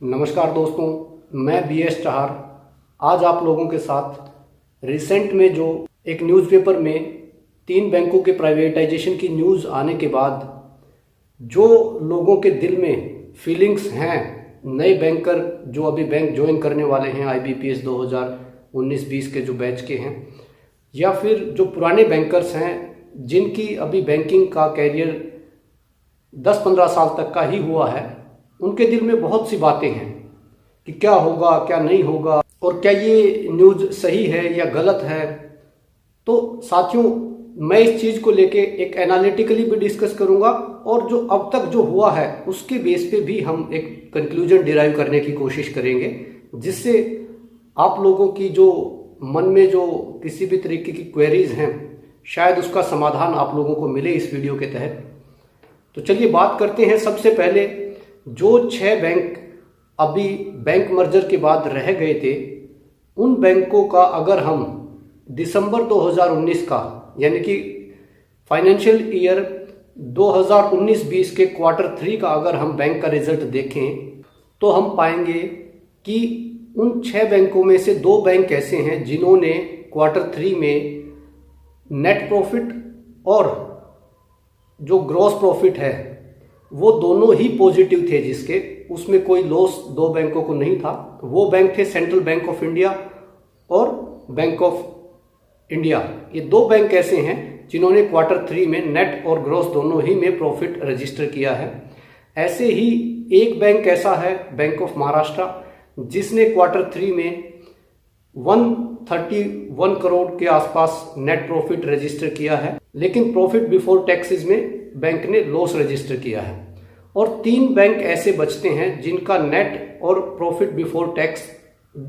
नमस्कार दोस्तों, मैं BS चहार आज आप लोगों के साथ रिसेंट में जो एक न्यूज़पेपर में 3 बैंकों के प्राइवेटाइजेशन की न्यूज़ आने के बाद जो लोगों के दिल में फीलिंग्स हैं, नए बैंकर जो अभी बैंक ज्वाइन करने वाले हैं IBPS 2019-20 के जो बैच के हैं, या फिर जो पुराने बैंकर्स हैं जिनकी अभी बैंकिंग का कैरियर 10-15 साल तक का ही हुआ है, उनके दिल में बहुत सी बातें हैं कि क्या होगा, क्या नहीं होगा, और क्या ये न्यूज़ सही है या गलत है। तो साथियों, मैं इस चीज़ को लेके एक एनालिटिकली भी डिस्कस करूंगा और जो अब तक जो हुआ है उसके बेस पे भी हम एक कंक्लूजन डिराइव करने की कोशिश करेंगे, जिससे आप लोगों की जो मन में जो किसी भी तरीके की क्वेरीज हैं, शायद उसका समाधान आप लोगों को मिले इस वीडियो के तहत। तो चलिए बात करते हैं। सबसे पहले जो 6 बैंक अभी बैंक मर्जर के बाद रह गए थे, उन बैंकों का अगर हम दिसंबर 2019 का यानी कि फाइनेंशियल ईयर 2019-20 के Q3 का अगर हम बैंक का रिजल्ट देखें तो हम पाएंगे कि उन 6 बैंकों में से 2 बैंक ऐसे हैं जिन्होंने Q3 में नेट प्रॉफिट और जो ग्रॉस प्रॉफिट है वो दोनों ही पॉजिटिव थे, जिसके उसमें कोई लॉस 2 बैंकों को नहीं था। वो बैंक थे सेंट्रल बैंक ऑफ इंडिया और बैंक ऑफ इंडिया। ये 2 बैंक ऐसे हैं जिन्होंने Q3 में नेट और ग्रॉस दोनों ही में प्रॉफिट रजिस्टर किया है। ऐसे ही एक बैंक ऐसा है बैंक ऑफ महाराष्ट्र, जिसने Q3 में 131 करोड़ के आसपास नेट प्रॉफिट रजिस्टर किया है, लेकिन प्रॉफिट बिफोर टैक्सेस में बैंक ने लॉस रजिस्टर किया है। और 3 बैंक ऐसे बचते हैं जिनका नेट और प्रॉफिट बिफोर टैक्स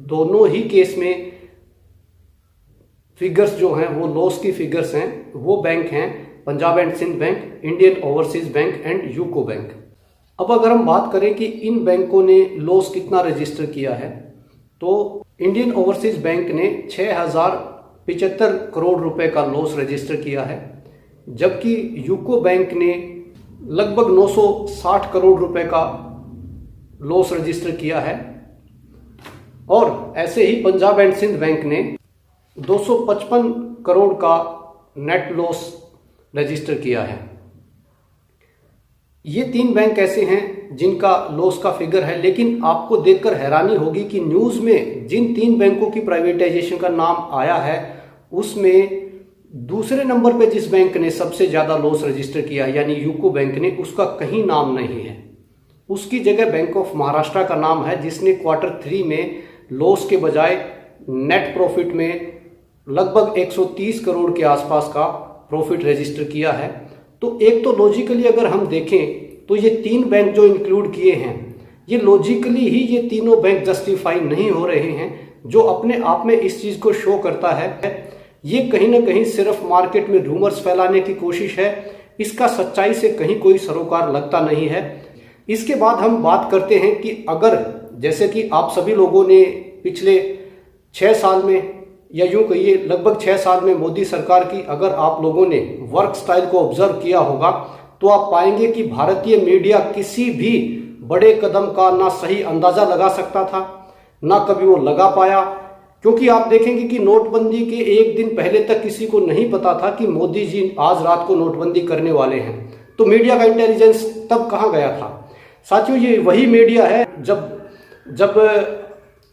दोनों ही केस में फिगर्स जो हैं वो लॉस की फिगर्स हैं। वो बैंक हैं Punjab and Sindh bank, Indian Overseas Bank and UCO bank. अब अगर हम बात करें कि इन बैंकों ने लॉस कितना रजिस्टर किया है, तो इंडियन ओवरसीज बैंक ने 6075 करोड़ रुपए का लॉस रजिस्टर किया है, जबकि यूको बैंक ने लगभग 960 करोड़ रुपए का लॉस रजिस्टर किया है। और ऐसे ही पंजाब एंड सिंध बैंक ने 255 करोड़ का नेट लॉस रजिस्टर किया है। ये 3 बैंक ऐसे हैं जिनका लॉस का फिगर है, लेकिन आपको देखकर हैरानी होगी कि न्यूज़ में जिन 3 बैंकों की प्राइवेटाइजेशन का नाम आया है उसमें दूसरे नंबर पे जिस बैंक ने सबसे ज़्यादा लॉस रजिस्टर किया है यानी यूको बैंक ने, उसका कहीं नाम नहीं है। उसकी जगह बैंक ऑफ महाराष्ट्र का नाम है, जिसने Q3 में लॉस के बजाय नेट प्रॉफिट में लगभग 130 करोड़ के आसपास का प्रॉफिट रजिस्टर किया है। तो एक तो लॉजिकली अगर हम देखें तो ये 3 बैंक जो इंक्लूड किए हैं, ये लॉजिकली ही ये तीनों बैंक जस्टिफाई नहीं हो रहे हैं, जो अपने आप में इस चीज़ को शो करता है ये कहीं ना कहीं सिर्फ मार्केट में रूमर्स फैलाने की कोशिश है। इसका सच्चाई से कहीं कोई सरोकार लगता नहीं है। इसके बाद हम बात करते हैं कि अगर जैसे कि आप सभी लोगों ने पिछले 6 साल में या यूं कहिए लगभग 6 साल में मोदी सरकार की अगर आप लोगों ने वर्क स्टाइल को ऑब्जर्व किया होगा, तो आप पाएंगे कि भारतीय मीडिया किसी भी बड़े कदम का ना सही अंदाजा लगा सकता था, ना कभी वो लगा पाया। क्योंकि आप देखेंगे कि नोटबंदी के एक दिन पहले तक किसी को नहीं पता था कि मोदी जी आज रात को नोटबंदी करने वाले हैं। तो मीडिया का इंटेलिजेंस तब कहाँ गया था साथियों? ये वही मीडिया है जब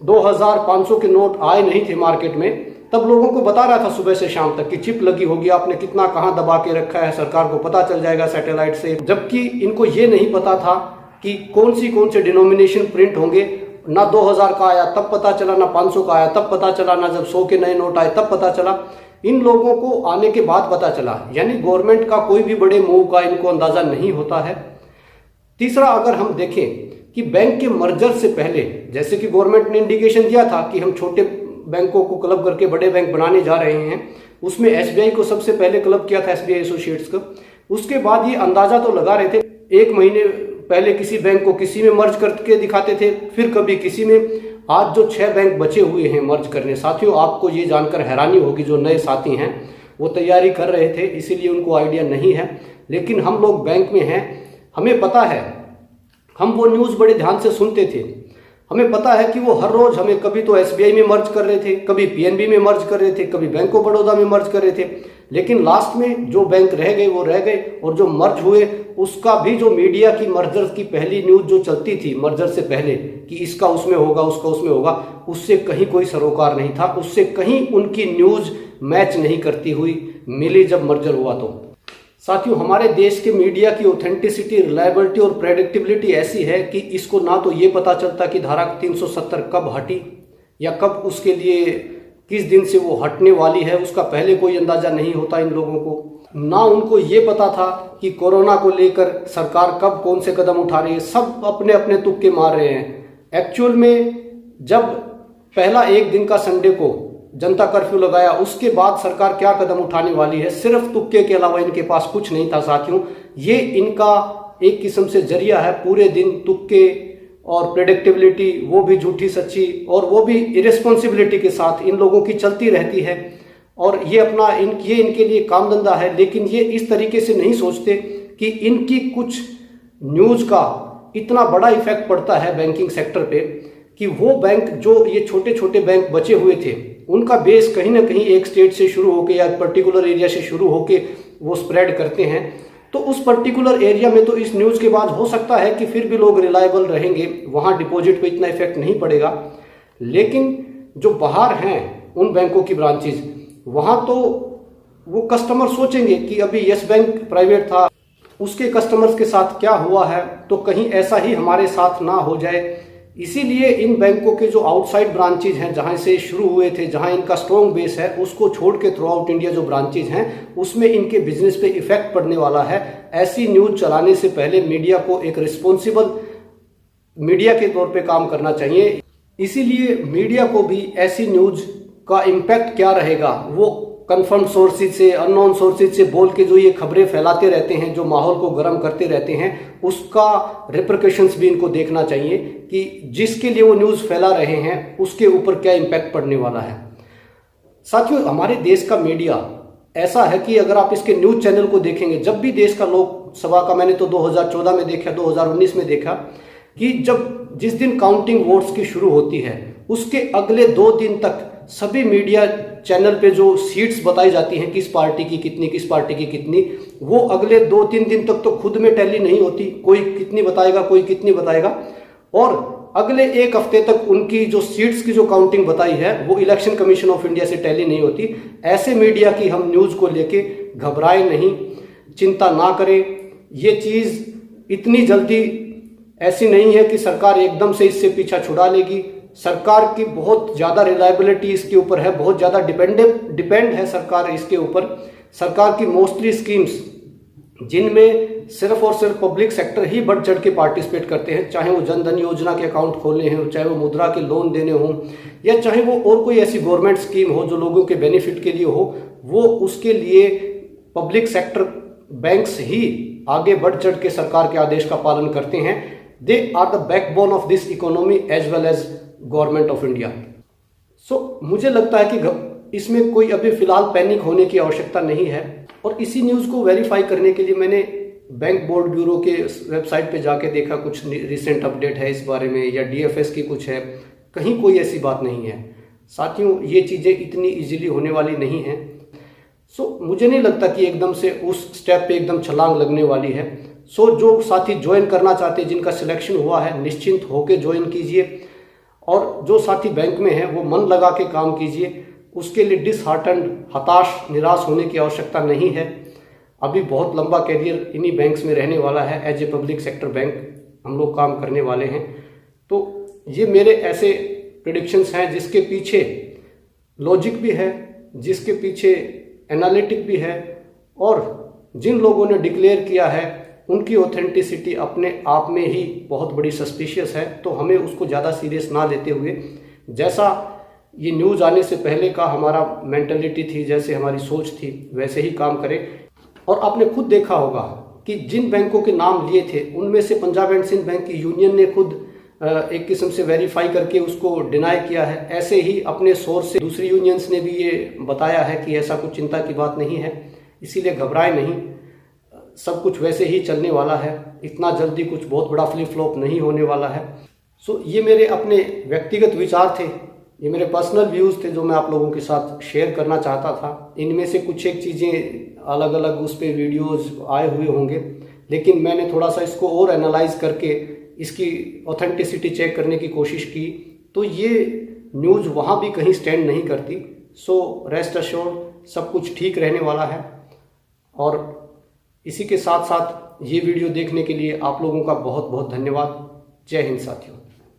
2500 के नोट आए नहीं थे मार्केट में, तब लोगों को बता रहा था सुबह से शाम तक कि चिप लगी होगी, आपने कितना कहाँ दबा के रखा है, सरकार को पता चल जाएगा सैटेलाइट से। जबकि इनको ये नहीं पता था कि कौन से डिनोमिनेशन प्रिंट होंगे। ना 2000 का आया तब पता चला, ना 500 का आया तब पता चला, ना जब 100 के नए नोट आए तब पता चला। इन लोगों को आने के बाद पता चला, यानी गवर्नमेंट का कोई भी बड़े मूव का इनको अंदाजा नहीं होता है। तीसरा, अगर हम देखें कि बैंक के मर्जर से पहले जैसे कि गवर्नमेंट ने इंडिकेशन दिया था कि हम छोटे बैंकों को क्लब करके बड़े बैंक बनाने जा रहे हैं, उसमें SBI को सबसे पहले क्लब किया था, SBI एसोसिएट्स को। उसके बाद ये अंदाजा तो लगा रहे थे, 1 महीने पहले किसी बैंक को किसी में मर्ज करके दिखाते थे, फिर कभी किसी में। आज जो 6 बैंक बचे हुए हैं मर्ज करने, साथियों आपको ये जानकर हैरानी होगी, जो नए साथी हैं वो तैयारी कर रहे थे इसीलिए उनको आइडिया नहीं है, लेकिन हम लोग बैंक में हैं, हमें पता है, हम वो न्यूज़ बड़े ध्यान से सुनते थे। हमें पता है कि वो हर रोज हमें कभी तो एसबीआई में मर्ज कर रहे थे, कभी पीएनबी में मर्ज कर रहे थे, कभी बैंक ऑफ बड़ौदा में मर्ज कर रहे थे, लेकिन लास्ट में जो बैंक रह गए वो रह गए, और जो मर्ज हुए उसका भी जो मीडिया की मर्जर की पहली न्यूज जो चलती थी मर्जर से पहले कि इसका उसमें होगा, उसका उसमें होगा, उससे कहीं कोई सरोकार नहीं था, उससे कहीं उनकी न्यूज मैच नहीं करती हुई मिली जब मर्जर हुआ। तो साथियों, हमारे देश के मीडिया की ऑथेंटिसिटी, रिलायबिलिटी और प्रेडिक्टेबिलिटी ऐसी है कि इसको ना तो ये पता चलता कि धारा 370 कब हटी या कब उसके लिए किस दिन से वो हटने वाली है, उसका पहले कोई अंदाजा नहीं होता इन लोगों को। ना उनको ये पता था कि कोरोना को लेकर सरकार कब कौन से कदम उठा रही है, सब अपने अपने तुक्के मार रहे हैं। एक्चुअल में जब पहला एक दिन का संडे को जनता कर्फ्यू लगाया, उसके बाद सरकार क्या कदम उठाने वाली है, सिर्फ तुक्के के अलावा इनके पास कुछ नहीं था साथियों। ये इनका एक किस्म से जरिया है, पूरे दिन तुक्के और प्रेडिक्टेबिलिटी, वो भी झूठी सच्ची और वो भी इरेस्पॉन्सिबिलिटी के साथ इन लोगों की चलती रहती है। और ये इनके लिए काम धंधा है, लेकिन ये इस तरीके से नहीं सोचते कि इनकी कुछ न्यूज का इतना बड़ा इफेक्ट पड़ता है बैंकिंग सेक्टर पे कि वो बैंक जो ये छोटे छोटे बैंक बचे हुए थे उनका बेस कहीं ना कहीं एक स्टेट से शुरू होके या पर्टिकुलर एरिया से शुरू होके वो स्प्रेड करते हैं। तो उस पर्टिकुलर एरिया में तो इस न्यूज़ के बाद हो सकता है कि फिर भी लोग रिलायबल रहेंगे, वहाँ डिपॉजिट पे इतना इफेक्ट नहीं पड़ेगा। लेकिन जो बाहर हैं उन बैंकों की ब्रांचेज, वहाँ तो वो कस्टमर सोचेंगे कि अभी यस बैंक प्राइवेट था, उसके कस्टमर्स के साथ क्या हुआ है, तो कहीं ऐसा ही हमारे साथ ना हो जाए। इसीलिए इन बैंकों के जो आउटसाइड ब्रांचेज हैं, जहां से शुरू हुए थे, जहां इनका स्ट्रॉन्ग बेस है, उसको छोड़ के थ्रू आउट इंडिया जो ब्रांचेज हैं उसमें इनके बिजनेस पे इफेक्ट पड़ने वाला है। ऐसी न्यूज चलाने से पहले मीडिया को एक रिस्पॉन्सिबल मीडिया के तौर पे काम करना चाहिए। इसीलिए मीडिया को भी ऐसी न्यूज का इम्पैक्ट क्या रहेगा, वो कंफर्म सोर्सेज से, अननोन सोर्सेज से बोल के जो ये खबरें फैलाते रहते हैं, जो माहौल को गर्म करते रहते हैं, उसका रिपरकशंस भी इनको देखना चाहिए कि जिसके लिए वो न्यूज़ फैला रहे हैं उसके ऊपर क्या इम्पैक्ट पड़ने वाला है। साथियों, हमारे देश का मीडिया ऐसा है कि अगर आप इसके न्यूज़ चैनल को देखेंगे, जब भी देश का लोकसभा का, मैंने तो 2014 में देखा, 2019 में देखा कि जिस दिन काउंटिंग वोट्स की शुरू होती है उसके अगले 2 दिन तक सभी मीडिया चैनल पे जो सीट्स बताई जाती हैं किस पार्टी की कितनी, किस पार्टी की कितनी, वो अगले 2-3 दिन तक तो खुद में टैली नहीं होती, कोई कितनी बताएगा, कोई कितनी बताएगा। और अगले 1 हफ्ते तक उनकी जो सीट्स की जो काउंटिंग बताई है वो इलेक्शन कमीशन ऑफ इंडिया से टैली नहीं होती। ऐसे मीडिया की हम न्यूज़ को लेके घबराए नहीं, चिंता ना करें। ये चीज़ इतनी जल्दी ऐसी नहीं है कि सरकार एकदम से इससे पीछा छुड़ा लेगी। सरकार की बहुत ज़्यादा रिलायबिलिटी इसके ऊपर है, बहुत ज़्यादा डिपेंड है सरकार इसके ऊपर। सरकार की मोस्टली स्कीम्स जिनमें सिर्फ और सिर्फ पब्लिक सेक्टर ही बढ़ चढ़ के पार्टिसिपेट करते हैं, चाहे वो जन धन योजना के अकाउंट खोलने हों, चाहे वो मुद्रा के लोन देने हों, या चाहे वो और कोई ऐसी गवर्नमेंट स्कीम हो जो लोगों के बेनिफिट के लिए हो, वो उसके लिए पब्लिक सेक्टर बैंक्स ही आगे बढ़ चढ़ के सरकार के आदेश का पालन करते हैं। They are the backbone of this economy as well as government of India. So मुझे लगता है कि इसमें कोई अभी फिलहाल पैनिक होने की आवश्यकता नहीं है। और इसी न्यूज़ को वेरीफाई करने के लिए मैंने बैंक बोर्ड ब्यूरो के वेबसाइट पे जाके देखा, कुछ रिसेंट अपडेट है इस बारे में, या डीएफएस की कुछ है, कहीं कोई ऐसी बात नहीं है। साथियों, ये चीज़ें इतनी इजीली होने वाली नहीं हैं। सो मुझे नहीं लगता कि एकदम से उस स्टेप पे एकदम छलांग लगने वाली है। सो जो साथी ज्वाइन करना चाहते हैं, जिनका सिलेक्शन हुआ है, निश्चिंत होकर ज्वाइन कीजिए। और जो साथी बैंक में है वो मन लगा के काम कीजिए। उसके लिए डिसहार्टन्ड, हताश, निराश होने की आवश्यकता नहीं है। अभी बहुत लंबा कैरियर इन्हीं बैंक्स में रहने वाला है। As a public sector bank हम लोग काम करने वाले हैं। तो ये मेरे ऐसे प्रेडिक्शंस हैं जिसके पीछे लॉजिक भी है, जिसके पीछे एनालिटिक भी है, और जिन लोगों ने डिक्लेयर किया है उनकी ऑथेंटिसिटी अपने आप में ही बहुत बड़ी सस्पिशियस है। तो हमें उसको ज़्यादा सीरियस ना लेते हुए, जैसा ये न्यूज़ आने से पहले का हमारा मेंटलिटी थी, जैसे हमारी सोच थी, वैसे ही काम करें। और आपने खुद देखा होगा कि जिन बैंकों के नाम लिए थे उनमें से पंजाब एंड सिंध बैंक की यूनियन ने खुद एक किस्म से वेरीफाई करके उसको डिनाई किया है। ऐसे ही अपने सोर्स से दूसरी यूनियंस ने भी ये बताया है कि ऐसा कुछ चिंता की बात नहीं है। इसीलिए घबराए नहीं, सब कुछ वैसे ही चलने वाला है। इतना जल्दी कुछ बहुत बड़ा फ्लिप फ्लॉप नहीं होने वाला है। सो ये मेरे अपने व्यक्तिगत विचार थे, ये मेरे पर्सनल व्यूज़ थे जो मैं आप लोगों के साथ शेयर करना चाहता था। इनमें से कुछ एक चीज़ें अलग अलग उस पर वीडियोज़ आए हुए होंगे, लेकिन मैंने थोड़ा सा इसको और एनालाइज करके इसकी ऑथेंटिसिटी चेक करने की कोशिश की, तो ये न्यूज़ वहाँ भी कहीं स्टैंड नहीं करती। सो रेस्ट अश्योर्ड सब कुछ ठीक रहने वाला है। और इसी के साथ साथ ये वीडियो देखने के लिए आप लोगों का बहुत बहुत धन्यवाद। जय हिंद साथियों।